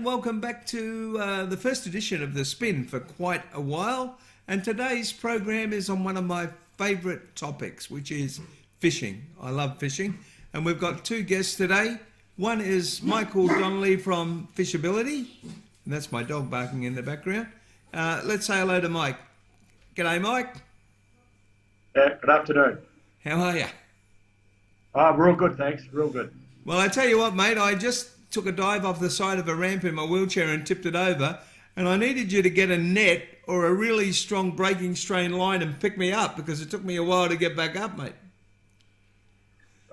and welcome back to the first edition of The Spin for quite a while. And today's program is on one of my favourite topics, which is fishing. I love fishing. And we've got two guests today. One is Michael Donnelly from Fishability, and that's my dog barking in the background. Let's say hello to Mike. G'day, Mike. Good afternoon. How are you? Real good, thanks. Real good. Well, I tell you what, mate, I just took a dive off the side of a ramp in my wheelchair and tipped it over, and I needed you to get a net or a really strong breaking strain line and pick me up because it took me a while to get back up, mate.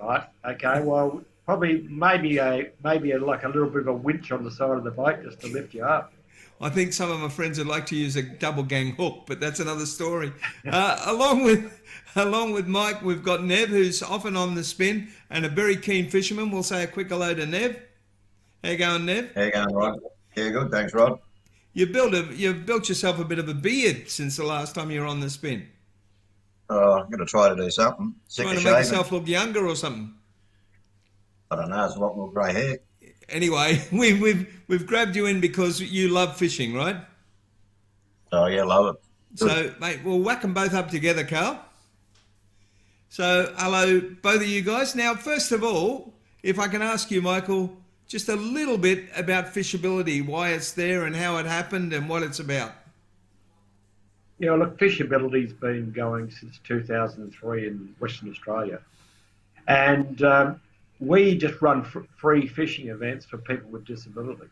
Right. Okay. Well, probably maybe like a little bit of a winch on the side of the boat just to lift you up. I think some of my friends would like to use a double gang hook, but that's another story. Along with Mike, we've got Nev, who's often on the spin and a very keen fisherman. We'll say a quick hello to Nev. How you going, Nev? How you going, Rod? Yeah, good. Thanks, Rod. You've built yourself a bit of a beard since the last time you were on the spin. I'm going to try to do something. Trying to make yourself look younger or something. I don't know. It's a lot more grey hair. Anyway, we've grabbed you in because you love fishing, right? Oh yeah, love it. So, mate, we'll whack them both up together, Carl. So, hello, both of you guys. Now, first of all, if I can ask you, Michael, just a little bit about Fishability, why it's there and how it happened and what it's about. Yeah, look, Fishability's been going since 2003 in Western Australia. And we just run free fishing events for people with disabilities.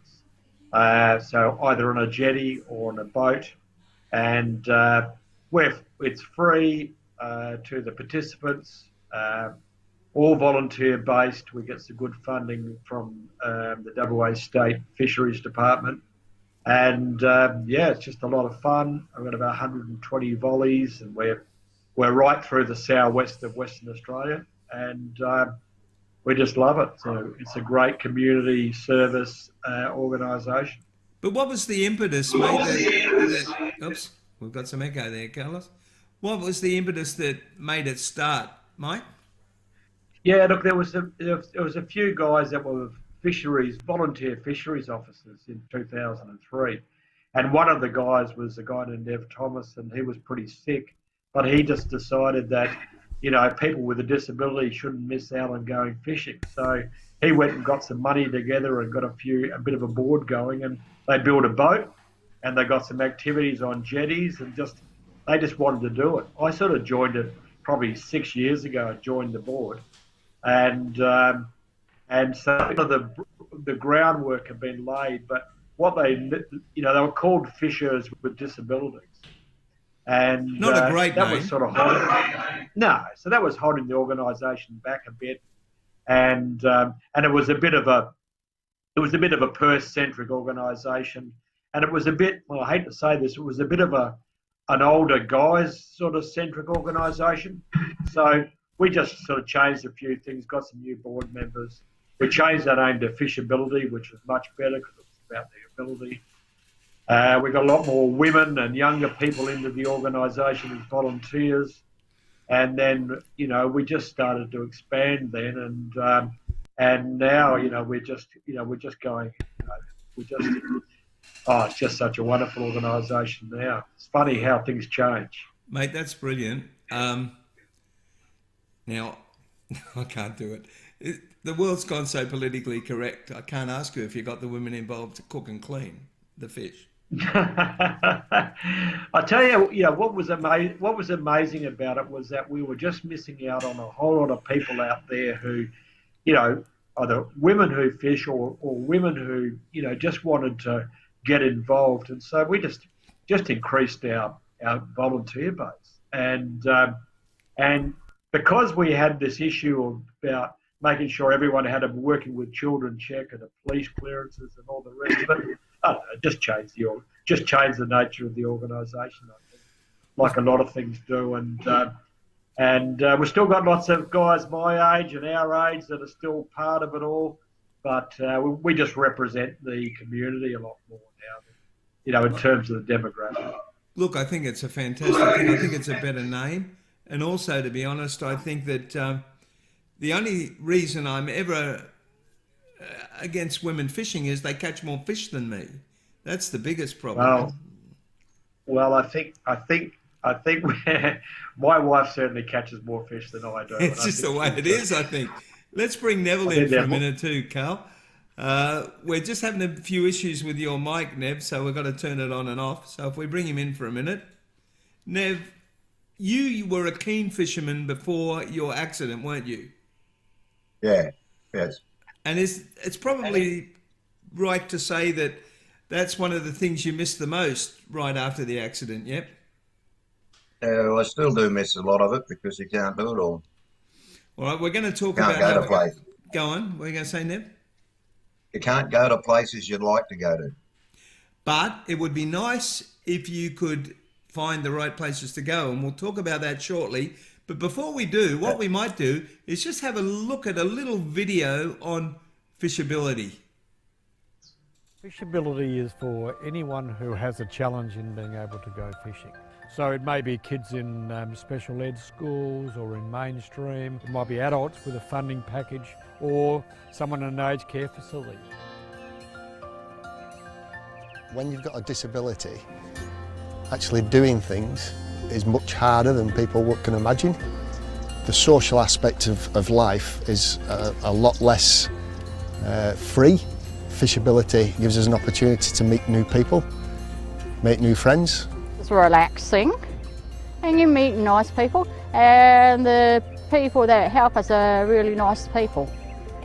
So either on a jetty or on a boat. And it's free to the participants, all volunteer based. We get some good funding from the WA State Fisheries Department. And it's just a lot of fun. I've got about 120 volleys, and we're right through the southwest of Western Australia. And we just love it. So it's a great community service organisation. But what was the impetus, mate? Oops, we've got some echo there, Carlos. What was the impetus that made it start, Mike? Yeah, look, there was a few guys that were volunteer fisheries officers in 2003, and one of the guys was a guy named Nev Thomas, and he was pretty sick, but he just decided that, you know, people with a disability shouldn't miss out on going fishing. So he went and got some money together and got a bit of a board going, and they built a boat, and they got some activities on jetties, and they just wanted to do it. I sort of joined it probably 6 years ago. I joined the board. And so the groundwork had been laid, but they were called Fishers with Disabilities, and not a great that name. Was sort of hot. No, so that was hot in the organisation back a bit, and it was a bit of a Perth-centric organisation, and it was a bit. Well, I hate to say this, it was a bit of an older guys sort of centric organisation, so. We just sort of changed a few things, got some new board members. We changed our name to Fishability, which was much better because it was about the ability. We got a lot more women and younger people into the organisation as volunteers. And then, you know, we just started to expand then. And now, you know, we're just going, it's just such a wonderful organisation now. It's funny how things change. Mate, that's brilliant. Now, I can't do it. The world's gone so politically correct. I can't ask you if you got the women involved to cook and clean the fish. I tell you, what was amazing about it was that we were just missing out on a whole lot of people out there who, you know, either women who fish or women who, you know, just wanted to get involved. And so we just increased our volunteer base. And because we had this issue about making sure everyone had a working with children check and a police clearances and all the rest of it, I don't know, it just changed the nature of the organisation, I think, like a lot of things do. And we've still got lots of guys my age and our age that are still part of it all, but we just represent the community a lot more now, you know, in terms of the demographic. Look, I think it's a fantastic thing. I think it's a better name. And also, to be honest, I think that the only reason I'm ever against women fishing is they catch more fish than me. That's the biggest problem. Well, I think my wife certainly catches more fish than I do. It's just the way it is, I think. Let's bring Neville in for a minute too, Carl. We're just having a few issues with your mic, Nev, so we've got to turn it on and off. So if we bring him in for a minute. Nev, you were a keen fisherman before your accident, weren't you? Yeah, yes. And it's probably right to say that that's one of the things you missed the most right after the accident, yep? I still do miss a lot of it because you can't do it all. All right, we're going to talk Can't about go to places. Go on, what are you going to say, Nev? You can't go to places you'd like to go to. But it would be nice if you could find the right places to go, and we'll talk about that shortly. But before we do, what we might do is just have a look at a little video on fishability. Fishability is for anyone who has a challenge in being able to go fishing. So it may be kids in special ed schools or in mainstream. It might be adults with a funding package or someone in an aged care facility. When you've got a disability, actually doing things is much harder than people can imagine. The social aspect of life is a lot less free. Fishability gives us an opportunity to meet new people, make new friends. It's relaxing and you meet nice people, and the people that help us are really nice people.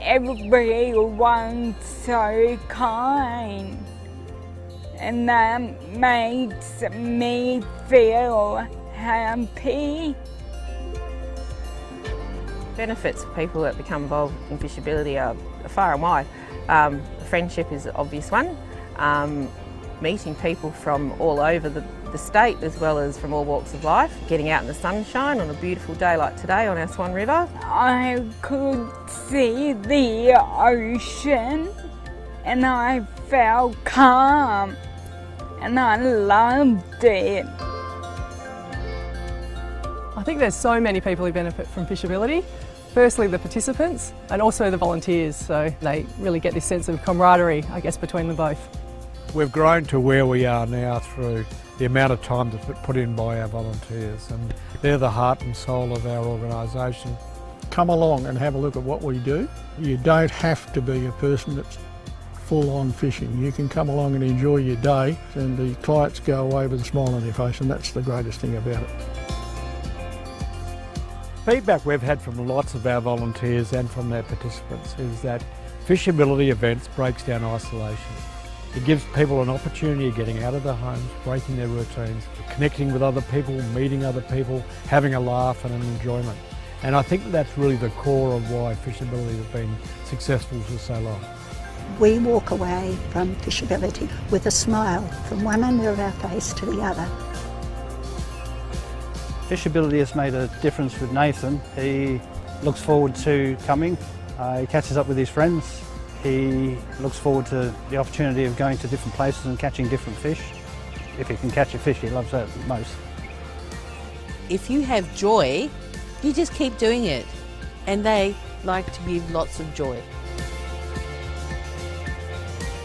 Everyone's so kind, and that makes me feel happy. Benefits for people that become involved in fishability are far and wide. Friendship is an obvious one. Meeting people from all over the state as well as from all walks of life. Getting out in the sunshine on a beautiful day like today on our Swan River. I could see the ocean and I felt calm and I loved it. I think there's so many people who benefit from fishability. Firstly, the participants and also the volunteers, so they really get this sense of camaraderie, I guess, between them both. We've grown to where we are now through the amount of time that's put in by our volunteers, and they're the heart and soul of our organisation. Come along and have a look at what we do. You don't have to be a person that's full on fishing. You can come along and enjoy your day, and the clients go away with a smile on their face, and that's the greatest thing about it. Feedback we've had from lots of our volunteers and from their participants is that fishability events breaks down isolation. It gives people an opportunity of getting out of their homes, breaking their routines, connecting with other people, meeting other people, having a laugh and an enjoyment. And I think that's really the core of why fishability has been successful for so long. We walk away from fishability with a smile from one end of our face to the other. Fishability has made a difference with Nathan. He looks forward to coming. He catches up with his friends. He looks forward to the opportunity of going to different places and catching different fish. If he can catch a fish, he loves that most. If you have joy, you just keep doing it. And they like to give lots of joy.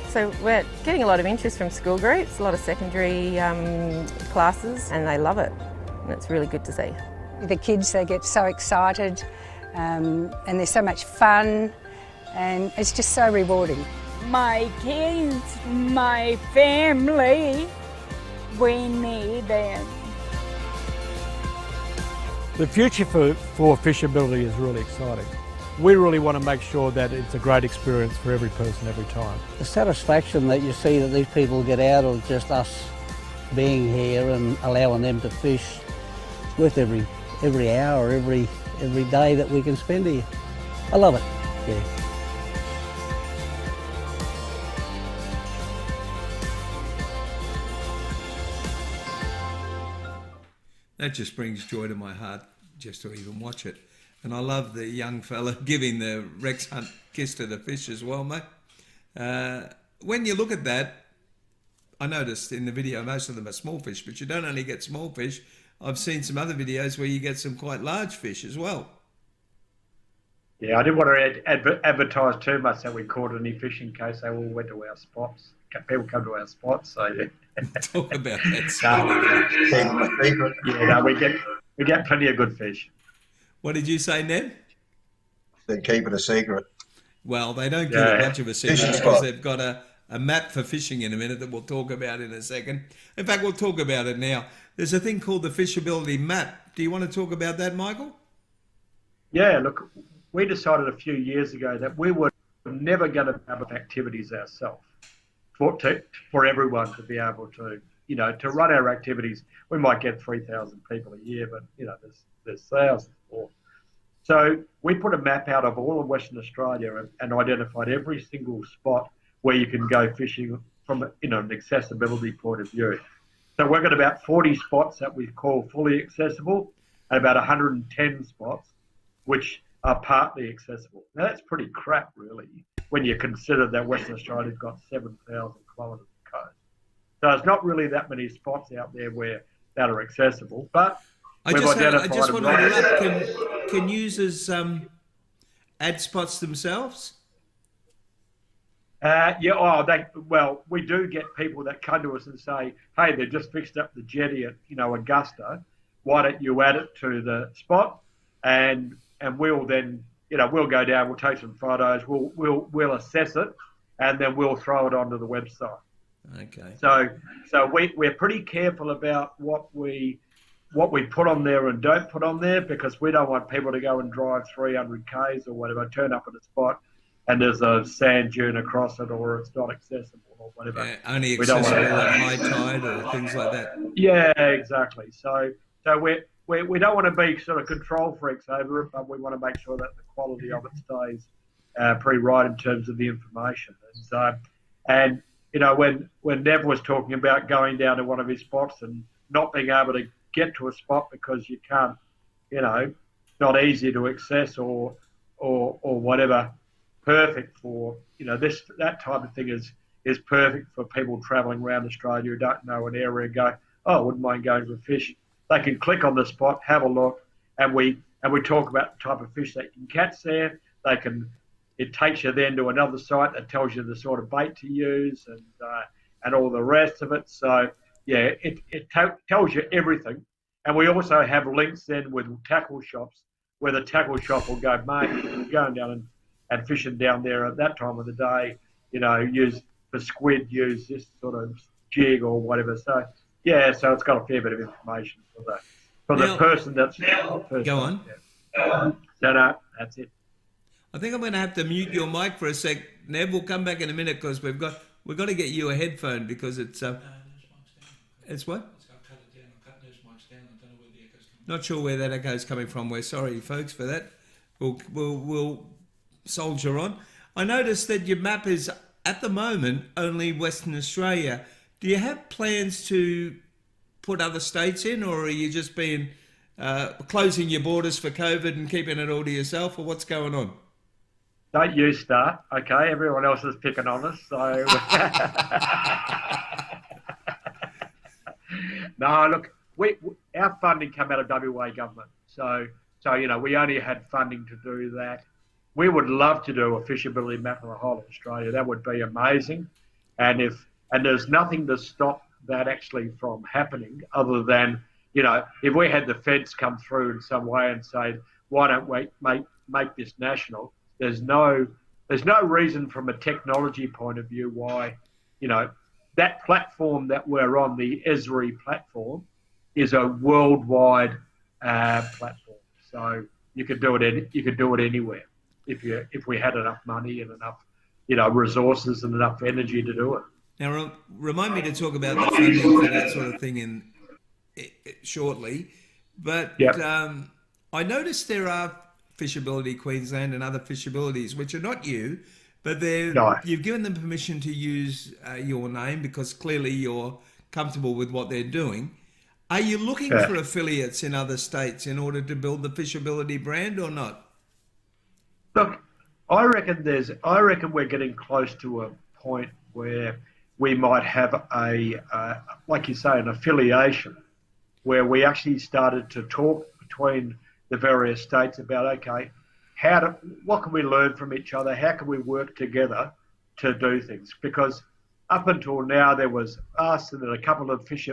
So we're getting a lot of interest from school groups, a lot of secondary classes, and they love it. And it's really good to see. The kids, they get so excited and they're so much fun, and it's just so rewarding. My kids, my family, we need them. The future for fishability is really exciting. We really want to make sure that it's a great experience for every person every time. The satisfaction that you see that these people get out of just us being here and allowing them to fish, it's worth every hour, every day that we can spend here. I love it, yeah. That just brings joy to my heart just to even watch it. And I love the young fella giving the Rex Hunt kiss to the fish as well, mate. When you look at that, I noticed in the video most of them are small fish, but you don't only get small fish. I've seen some other videos where you get some quite large fish as well. Yeah, I didn't want to advertise too much that we caught any fish in case they all went to our spots. People come to our spots, so yeah. Talk about that. No, we get plenty of good fish. What did you say, Ned? Then keep it a secret. Well, they don't keep it much of a secret because they've got a map for fishing in a minute that we'll talk about in a second. In fact, we'll talk about it now. There's a thing called the Fishability Map. Do you want to talk about that, Michael? Yeah, look, we decided a few years ago that we were never going to have activities ourselves for everyone to be able to, to run our activities. We might get 3,000 people a year, but, there's thousands more. So we put a map out of all of Western Australia and identified every single spot where you can go fishing from an accessibility point of view. So we've got about 40 spots that we call fully accessible and about 110 spots which are partly accessible. Now that's pretty crap, really, when you consider that Western Australia's got 7,000 kilometres of coast. So it's not really that many spots out there that are accessible, but I just want to interrupt. Can users add spots themselves? We do get people that come to us and say, hey, they've just fixed up the jetty at, Augusta. Why don't you add it to the spot? And we'll then, we'll go down, we'll take some photos, we'll assess it, and then we'll throw it onto the website. Okay. So we're pretty careful about what we put on there and don't put on there, because we don't want people to go and drive 300 k's or whatever, turn up at a spot and there's a sand dune across it, or it's not accessible or whatever. Yeah, only accessible at high tide or things like that. Yeah, exactly. So we don't want to be sort of control freaks over it, but we want to make sure that the quality of it stays pretty right in terms of the information. And when Nev was talking about going down to one of his spots and not being able to get to a spot because you can't, not easy to access or whatever, perfect for, that type of thing is perfect for people travelling around Australia who don't know an area and go, oh, I wouldn't mind going to a fish. They can click on the spot, have a look, and we talk about the type of fish that you can catch there. It takes you then to another site that tells you the sort of bait to use and all the rest of it. So yeah, it tells you everything. And we also have links then with tackle shops where the tackle shop will go, mate, you're going down and fishing down there at that time of the day, use for squid, use this sort of jig or whatever. So yeah, so it's got a fair bit of information for the person that's go on. Yeah. No, that's it. I think I'm going to have to mute your mic for a sec. Nev, we'll come back in a minute because we've got to get you a headphone because it's it's what? Not sure where that echo's coming from. We're sorry, folks, for that. We'll soldier on. I noticed that your map is at the moment only Western Australia. Do you have plans to put other states in, or are you just being closing your borders for COVID and keeping it all to yourself, or what's going on? Don't you start, okay? Everyone else is picking on us, so... No, look, our funding came out of WA government, so we only had funding to do that. We would love to do a fishability map of the whole of Australia. That would be amazing, and there's nothing to stop that actually from happening, other than if we had the feds come through in some way and say, why don't we make this national? There's no reason from a technology point of view why that platform that we're on, the Esri platform, is a worldwide platform. So you could do it anywhere if we had enough money and enough resources and enough energy to do it. Now remind me to talk about the funding for that sort of thing shortly, but yep. I noticed there are Fishability Queensland and other Fishabilities, which are not you, but you've given them permission to use your name because clearly you're comfortable with what they're doing. Are you looking for affiliates in other states in order to build the Fishability brand or not? Look, I reckon we're getting close to a point where we might have like you say, an affiliation where we actually started to talk between the various states about, okay, what can we learn from each other? How can we work together to do things? Because up until now, there was us and then a couple of fish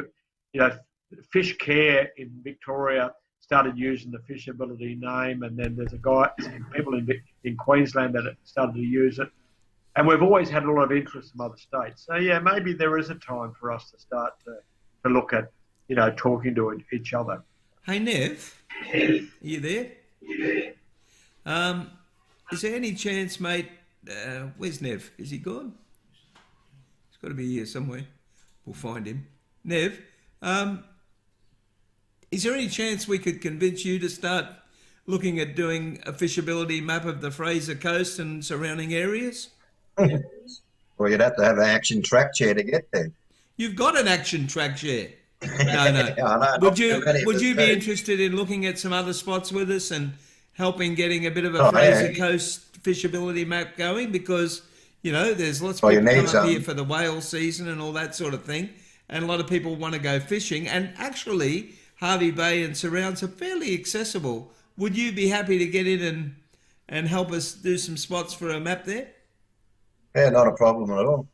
care in Victoria started using the Fishability name, and then there's some people in Queensland that started to use it. And we've always had a lot of interest from other states. So yeah, maybe there is a time for us to start to look at, talking to each other. Hey, Nev, are you there? Is there any chance, mate? Where's Nev? Is he gone? He's got to be here somewhere. We'll find him. Nev, is there any chance we could convince you to start looking at doing a fishability map of the Fraser Coast and surrounding areas? Well, you'd have to have an action track chair to get there. You've got an action track chair. No. I know, Would you be interested in looking at some other spots with us and helping getting a bit of a Fraser Coast fishability map going? Because, there's lots of people come up here for the whale season and all that sort of thing. And a lot of people want to go fishing. And actually, Harvey Bay and surrounds are fairly accessible. Would you be happy to get in and help us do some spots for a map there? Yeah, not a problem at all.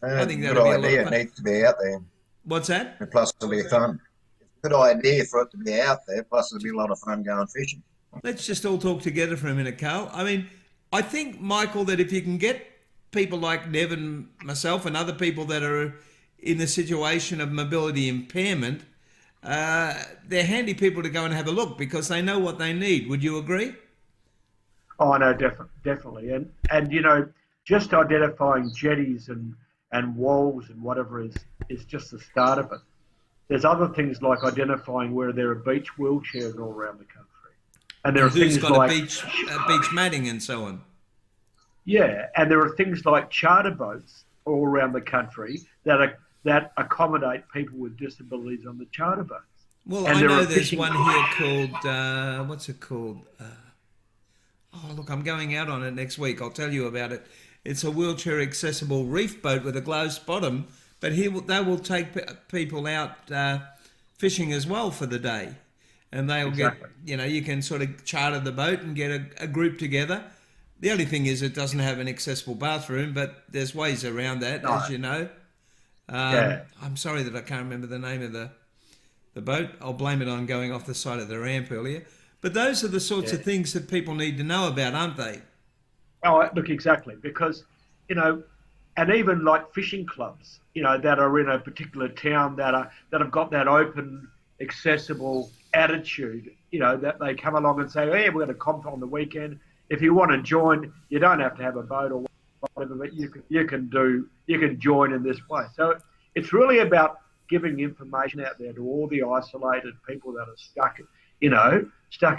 I think that would be a lot of fun. It needs to be out there. What's that? And plus it'll be fun. It's a good idea for it to be out there, plus it'll be a lot of fun going fishing. Let's just all talk together for a minute, Carl. I mean, I think, Michael, that if you can get people like Nev and myself and other people that are in the situation of mobility impairment, they're handy people to go and have a look because they know what they need. Would you agree? Oh, no, definitely. And just identifying jetties and walls and whatever is just the start of it. There's other things like identifying where there are beach wheelchairs all around the country. And there are things like beach matting and so on. Yeah, and there are things like charter boats all around the country that accommodate people with disabilities on the charter boats. Well, I know there's one here called, what's it called? Oh, look, I'm going out on it next week. I'll tell you about it. It's a wheelchair accessible reef boat with a glass bottom, but they will take people out fishing as well for the day. And they'll get, you can sort of charter the boat and get a group together. The only thing is it doesn't have an accessible bathroom, but there's ways around that, as you know. I'm sorry that I can't remember the name of the boat. I'll blame it on going off the side of the ramp earlier. But those are the sorts of things that people need to know about, aren't they? Oh, look, exactly. Because, and even like fishing clubs, that are in a particular town that have got that open, accessible attitude, that they come along and say, hey, we're going to comp on the weekend. If you want to join, you don't have to have a boat or whatever, but you can join in this way. So it's really about giving information out there to all the isolated people that are stuck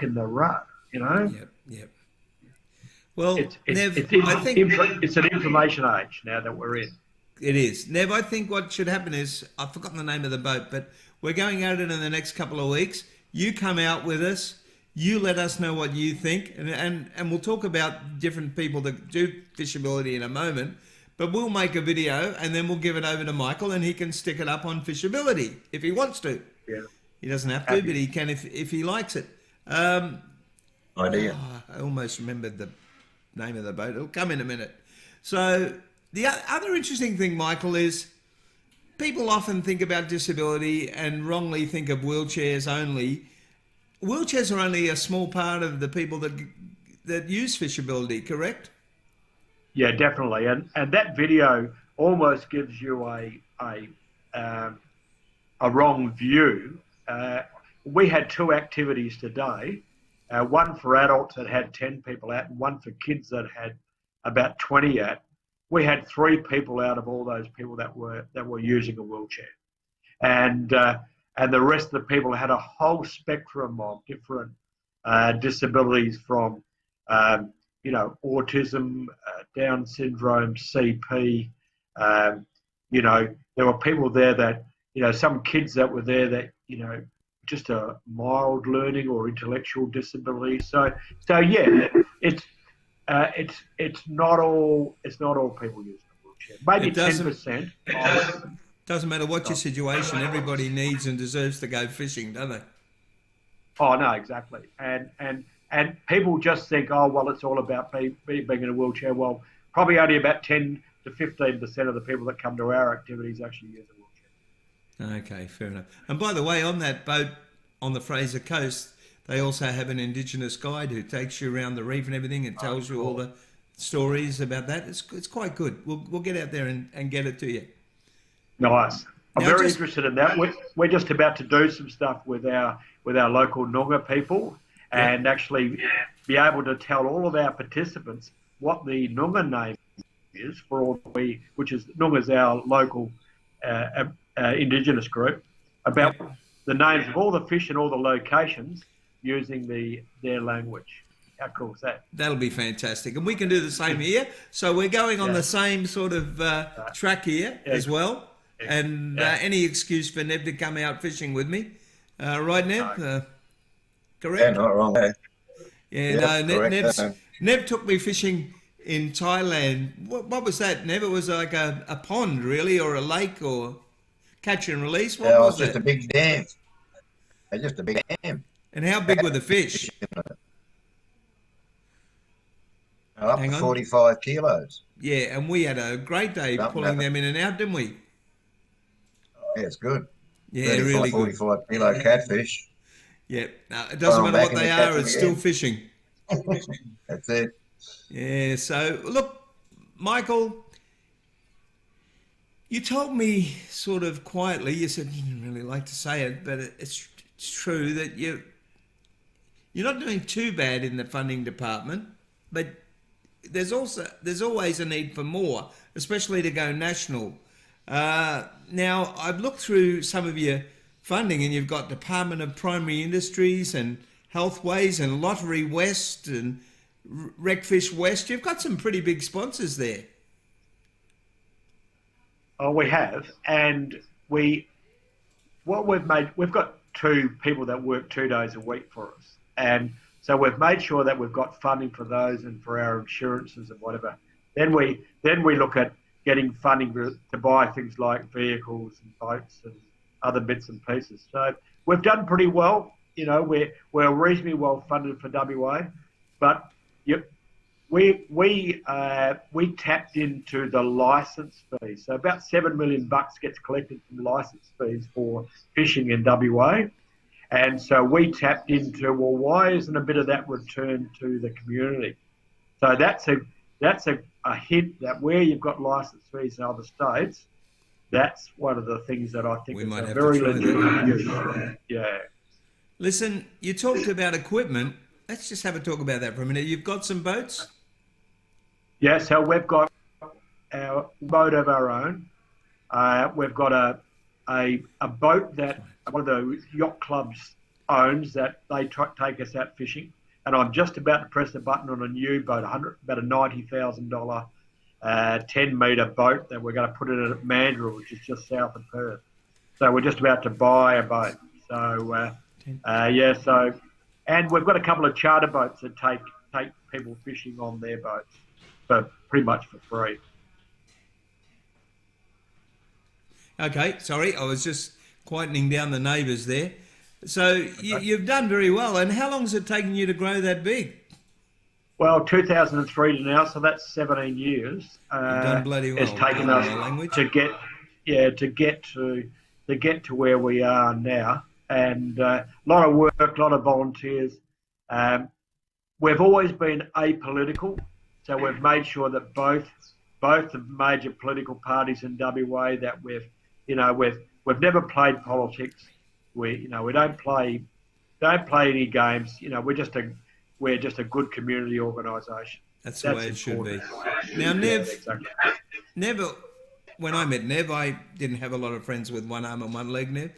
in the rut, Yep. Well, Nev, I think it's an information age now that we're in. It is. Nev, I think what should happen is, I've forgotten the name of the boat, but we're going out in the next couple of weeks. You come out with us. You let us know what you think, and we'll talk about different people that do fishability in a moment, but we'll make a video and then we'll give it over to Michael and he can stick it up on Fishability if he wants to. Yeah. He doesn't have to, but he can if he likes it. Idea. I almost remembered the name of the boat. It'll come in a minute. So the other interesting thing, Michael, is people often think about disability and wrongly think of wheelchairs only. Wheelchairs are only a small part of the people that use fishability, correct? Yeah, definitely. And that video almost gives you a wrong view. We had two activities today, one for adults that had 10 people out and one for kids that had about 20 out. We had 3 people out of all those people that were using a wheelchair. And the rest of the people had a whole spectrum of different disabilities from, autism, Down syndrome, CP. There were people there that, some kids that were there that, just a mild learning or intellectual disability. So yeah, it's not all people using a wheelchair. Maybe 10%. Doesn't matter what your situation, everybody needs and deserves to go fishing, don't they? Oh no, exactly. And And people just think, oh, well, it's all about being in a wheelchair. Well, probably only about 10 to 15% of the people that come to our activities actually use a wheelchair. Okay, fair enough. And by the way, on that boat on the Fraser Coast, they also have an Indigenous guide who takes you around the reef and everything and tells you all the stories about that. It's quite good. We'll get out there and get it to you. Nice. I'm Now, very interested in that. We're just about to do some stuff with our local Noongar people and actually be able to tell all of our participants what the Noongar name is for all which is Noongar's our local Indigenous group, about the names of all the fish and all the locations using their language. How cool is that? That'll be fantastic. And we can do the same here. So we're going on the same sort of track here as well. And any excuse for Nev to come out fishing with me. Right, Nev? Correct? Yeah, not wrong there. Yeah, no, correct. Nev took me fishing in Thailand. What was that, Nev? It was like a pond, really, or a lake, or catch and release? What was it? Just a big dam. Just a big dam. And how big were the fish? Up to 45 kilos. Yeah, and we had a great day pulling them in and out, didn't we? Yeah, it's good. Yeah, really good. 45 kilo catfish. Yeah, no, it doesn't matter what they are, it's still fishing. That's it. Yeah, so look, Michael, you told me sort of quietly, you said you didn't really like to say it, but it's true that you're not doing too bad in the funding department, but there's always a need for more, especially to go national. Now, I've looked through some of your funding, and you've got Department of Primary Industries and Healthways and Lottery West and Wreckfish West. You've got some pretty big sponsors there. Oh, we have, and we've got 2 people that work 2 days a week for us, and so we've made sure that we've got funding for those and for our insurances and whatever. Then we look at getting funding to buy things like vehicles and boats and other bits and pieces. So we've done pretty well. You know, we're reasonably well funded for WA, but we tapped into the license fees. So about $7 million gets collected from license fees for fishing in WA. And so we tapped into, well, why isn't a bit of that returned to the community? So that's a hint that where you've got license fees in other states, that's one of the things that I think is a very legitimate use. Yeah. Listen, you talked about equipment. Let's just have a talk about that for a minute. You've got some boats? Yeah, so we've got our boat of our own. We've got a boat that one of the yacht clubs owns that they take us out fishing. And I'm just about to press the button on a new boat, about a $90,000 10-metre boat that we're going to put in at Mandurah, which is just south of Perth. So we're just about to buy a boat. So, and we've got a couple of charter boats that take people fishing on their boats, but pretty much for free. Okay, sorry, I was just quietening down the neighbours there. So you've done very well. And how long has it taken you to grow that big? Well, 2003 to now, so that's 17 years. You've done bloody well. It's taken us to get to where we are now, and a lot of work, a lot of volunteers. We've always been apolitical, so we've made sure that both the major political parties in WA that we've never played politics. We don't play any games. You know, we're just a good community organisation. That's the way it should be. Now, Nev, when I met Nev, I didn't have a lot of friends with one arm and one leg, Nev.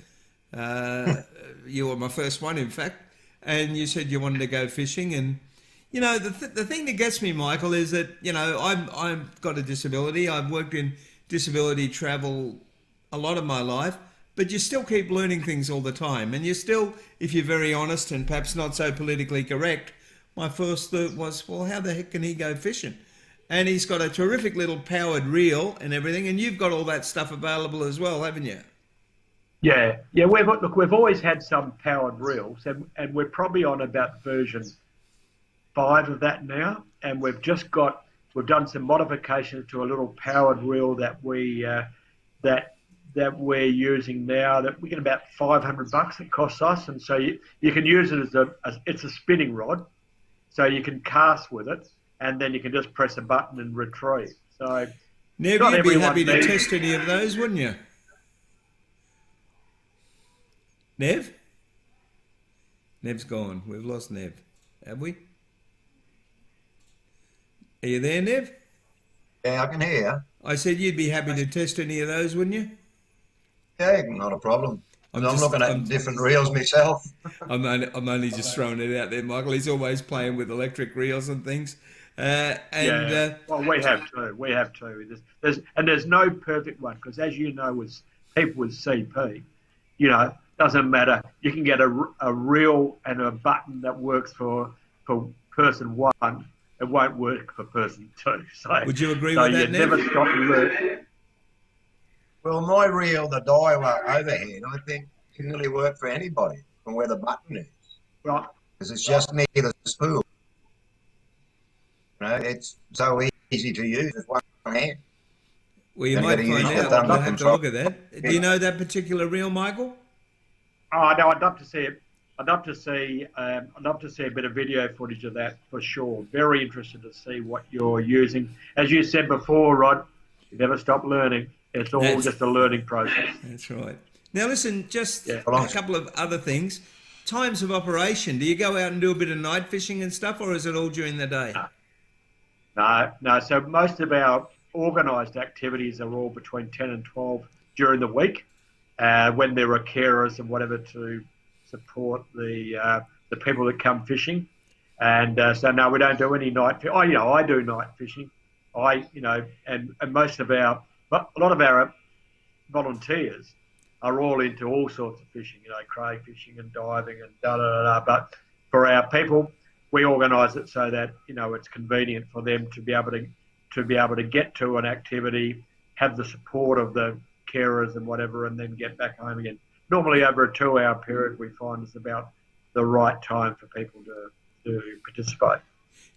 You were my first one, in fact. And you said you wanted to go fishing. And, you know, the thing that gets me, Michael, is that, you know, I've got a disability. I've worked in disability travel a lot of my life. But you still keep learning things all the time. And you still, if you're very honest and perhaps not so politically correct, my first thought was, well, how the heck can he go fishing? And he's got a terrific little powered reel and everything. And you've got all that stuff available as well, haven't you? Yeah. We've always had some powered reels, and we're probably on about version 5 of that now, and we've done some modifications to a little powered reel that we're using now. That we get about $500 it costs us, and so you can use it it's a spinning rod, so you can cast with it, and then you can just press a button and retrieve. So Nev, you'd be happy to test any of those, wouldn't you? Nev? Nev's gone. We've lost Nev. Have we? Are you there, Nev? Yeah, I can hear you. I said you'd be happy to test any of those, wouldn't you? Yeah, not a problem. I'm looking at different reels myself. I'm only just throwing it out there, Michael. He's always playing with electric reels and things. Well, we have too. We have too. There's no perfect one, because as you know, with people with CP, doesn't matter. You can get a reel and a button that works for person 1. It won't work for person 2. So would you agree with that, Nev? Never stop learning. Well, my reel, the diver overhead, I think can really work for anybody from where the button is. Right. Because it's just near the spool. It's so easy to use with one hand. Well, you might find out. I'll have to look at that. Do you know that particular reel, Michael? Oh no, I'd love to see it. I'd love to see a bit of video footage of that for sure. Very interested to see what you're using. As you said before, Rod, you never stop learning. It's all just a learning process. That's right. Now listen, just a couple of other things. Times of operation. Do you go out and do a bit of night fishing and stuff, or is it all during the day? No. So most of our organised activities are all between 10 and 12 during the week, when there are carers and whatever to support the people that come fishing. And so no, we don't do any night fishing. I do night fishing. And a lot of our volunteers are all into all sorts of fishing, cray fishing and diving and da-da-da-da. But for our people, we organise it so that, it's convenient for them to be able to get to an activity, have the support of the carers and whatever, and then get back home again. Normally over a 2-hour period, we find is about the right time for people to participate.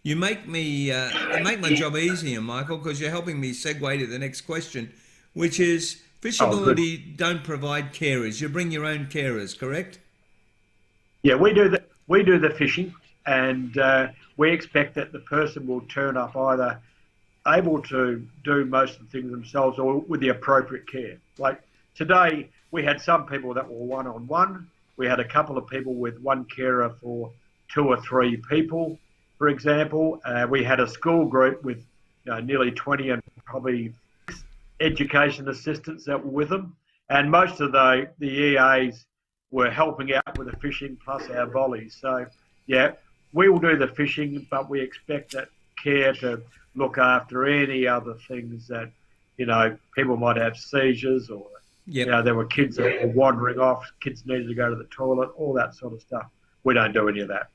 You make my job easier, Michael, because you're helping me segue to the next question, which is Fishability don't provide carers. You bring your own carers, correct? Yeah, we do the fishing, and we expect that the person will turn up either able to do most of the things themselves or with the appropriate care. Like today, we had some people that were one-on-one. We had a couple of people with one carer for 2 or 3 people, for example. We had a school group with nearly 20 and probably 6 education assistants that were with them. And most of the EAs were helping out with the fishing plus our volleys. So, yeah, we will do the fishing, but we expect that care to look after any other things that, people might have seizures or, there were kids that were wandering off, kids needed to go to the toilet, all that sort of stuff. We don't do any of that.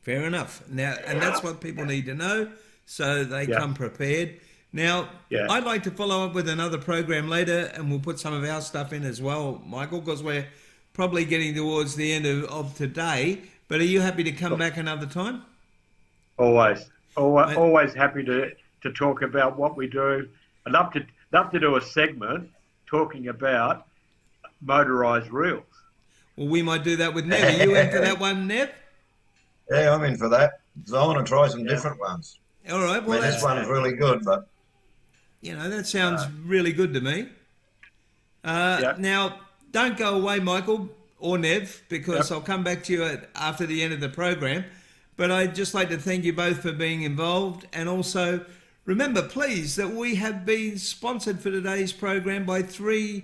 Fair enough. Now, and that's what people need to know, so they come prepared. Now, I'd like to follow up with another program later, and we'll put some of our stuff in as well, Michael, because we're probably getting towards the end of today. But are you happy to come back another time? Always happy to talk about what we do. I'd love to do a segment talking about motorised reels. Well, we might do that with Nev. Are you in for that one, Nev? Yeah, I'm in for that. So I want to try some different ones. All right. Well, this one's really good, but that sounds really good to me. Now, don't go away, Michael or Nev, because I'll come back to you after the end of the program. But I'd just like to thank you both for being involved, and also remember, please, that we have been sponsored for today's program by 2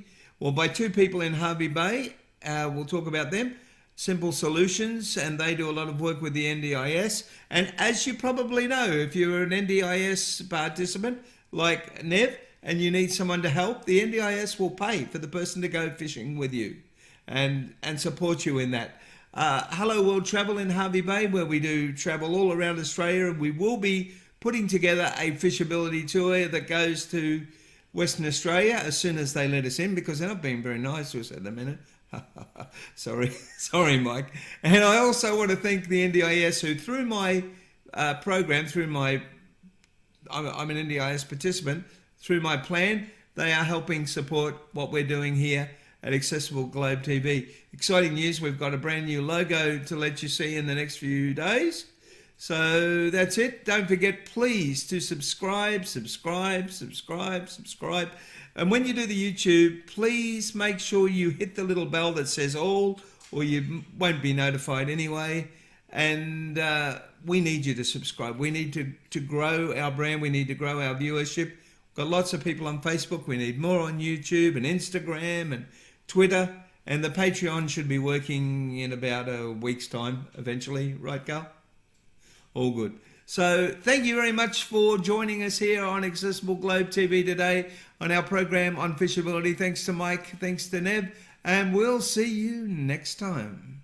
people in Hervey Bay. We'll talk about them. Simple Solutions, and they do a lot of work with the NDIS. And as you probably know, if you're an NDIS participant like Nev and you need someone to help, the NDIS will pay for the person to go fishing with you and support you in that. Hello World Travel in Hervey Bay, where we do travel all around Australia, and we will be putting together a Fishability tour that goes to Western Australia as soon as they let us in, because they're not being very nice to us at the minute. Sorry, Mike. And I also want to thank the NDIS, who through my program through my, I'm an NDIS participant, through my plan, they are helping support what we're doing here at Accessible Globe TV. Exciting news, we've got a brand new logo to let you see in the next few days. So that's it. Don't forget, please, to subscribe. And when you do the YouTube, please make sure you hit the little bell that says all, or you won't be notified anyway. And we need you to subscribe. We need to grow our brand. We need to grow our viewership. We've got lots of people on Facebook. We need more on YouTube and Instagram and Twitter. And the Patreon should be working in about a week's time eventually. Right, Gal? All good. So thank you very much for joining us here on Accessible Globe TV today on our program on Fishability. Thanks to Mike. Thanks to Neb. And we'll see you next time.